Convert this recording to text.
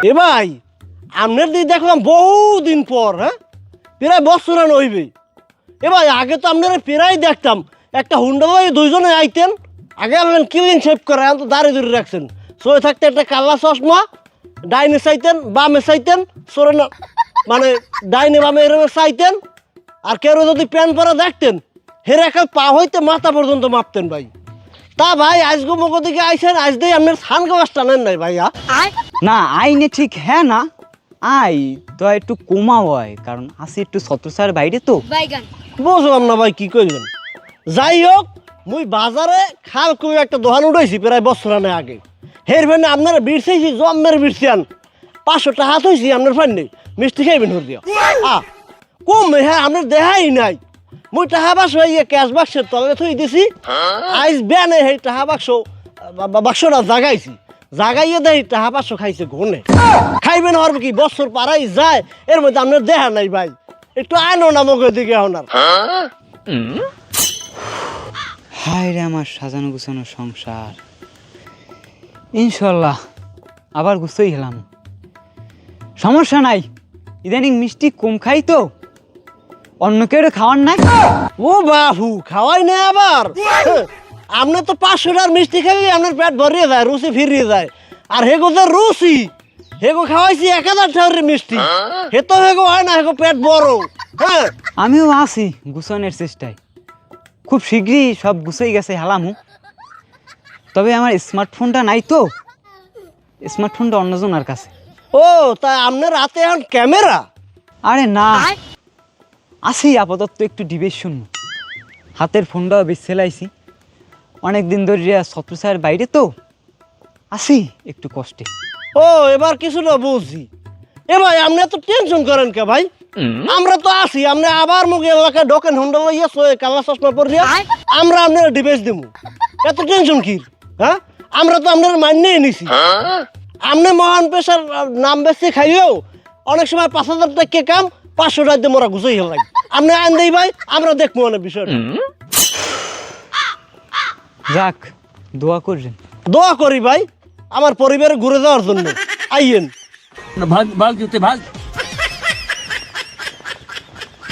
এ ভাই আপনার দিকে দেখলাম বহুদিন পর, হ্যাঁ প্রায় বছরান হইবে। এ ভাই আগে তো আপনারা প্রায় দেখতাম একটা হুন্ডা ভাই দুইজনে আইতেন, আগে আপনার ক্লিন শেপ করে এখন তো দাঁড়িয়ে দূরে রাখছেন। সরে থাকতে একটা কালা চশমা, ডাইনে চাইতেন বামে চাইতেন, সরে না মানে ডাইনে বামে এরমে চাইতেন। আর কেউ যদি প্যান্ট পরা দেখতেন হেরে একটা পা হইতে মাথা পর্যন্ত মাপতেন ভাই। তা ভাই আজগো মগো দিকে আইসেন, আজ দিয়ে আপনার সান গাছ টানেন নাই ভাইয়া? না আইনে ঠিক হ্যাঁ না আই তো একটু কমা হয়, কারণ আসি একটু ছত্রছায়ার বাইরে তো। বুঝলাম না ভাই কি করবেন। যাই হোক মুই বাজারে খাল কই একটা দোকান উঠাইছি প্রায় বছরানে আগে। হের ফেনে আপনারা বিড়ছেছি জম্মের বিড়ছেন 500 টাকা হাত হয়েছি আপনার ফান্ডে মিষ্টি খাইবেন হর দিয়া কম। হ্যাঁ আপনার দেখাই নাই। মুই টাকা বাক্স ইয়ে ক্যাশ বাক্সের তলে থই দিছি। আইস বেনে সেই টাকা বাক্সটা জাগাইছি, জাগাইয়ে দেয় টাকা 500 খাইছে ঘনে। খাইবেন হর কি বছর পাড়াই যায়, এর মধ্যে আপনার দেখা নাই ভাই। একটু আনো না মগের দিকে হনার। হায় রে আমার সাজানো গুছানো সংসার, ইনশাল্লাহ আবার গুছোই গেলাম। সমস্যা নাই, ইদানিং মিষ্টি কম খাই তো, অন্য কেউ খাওয়ার নাই। ও বাহু খাওয়াই না আবার। আপনি তো 500 টাকার মিষ্টি খাইলে আপনার পেট ভরিয়ে যায়, রুচি ফিরিয়ে যায়। আর হেগো যে রুচি হেগো খাওয়াইছি 1000 টাকার মিষ্টি, হে তো হেগো হয় না, হেগো পেট বড়। হ্যাঁ আমিও আছি গুছানোর চেষ্টায়, খুব শীঘ্রই সব গুছাই গেছে হালামু। তবে আমার স্মার্টফোনটা নাই তো, স্মার্টফোনটা অন্যজনের কাছে। ও তা আপনার হাতে এখন ক্যামেরা? আরে না, আসি আপাতত একটু ডিবেশ শুনবো। হাতের ফোনটাও বেশ সেলাইছি, অনেকদিন ধরে ছত্রছায়ার বাইরে তো আসি একটু কষ্টে। ও এবার কিছুটা বুঝছি। এ ভাই আপনি এত টেনশন করেন কে ভাই? আমরা তো আছি, আপনি আবার মুখে এলাকায় ঢোকেন হুন্ডা লইয়া কালা চশমা পরিয়া আমরা আপনার ডিবেশ দেবো। এত টেনশন কি? হ্যাঁ আমরা তো আপনার মান্যই নিছি। আপনি মহান পেশার নাম বেশি খাইও অনেক সময় 5000 টাকা কাম 500 টাকা দিয়ে মোরা গুছাই হেলাই। আপনি আইন দেই ভাই, আমরা দেখবো অনেক বিষয়টা। যাক, দোয়া করবেন। দোয়া করি ভাই আমার পরিবারে ঘুরে যাওয়ার জন্য। আইয়েন ভাগ ভাগ জুতে ভাগ।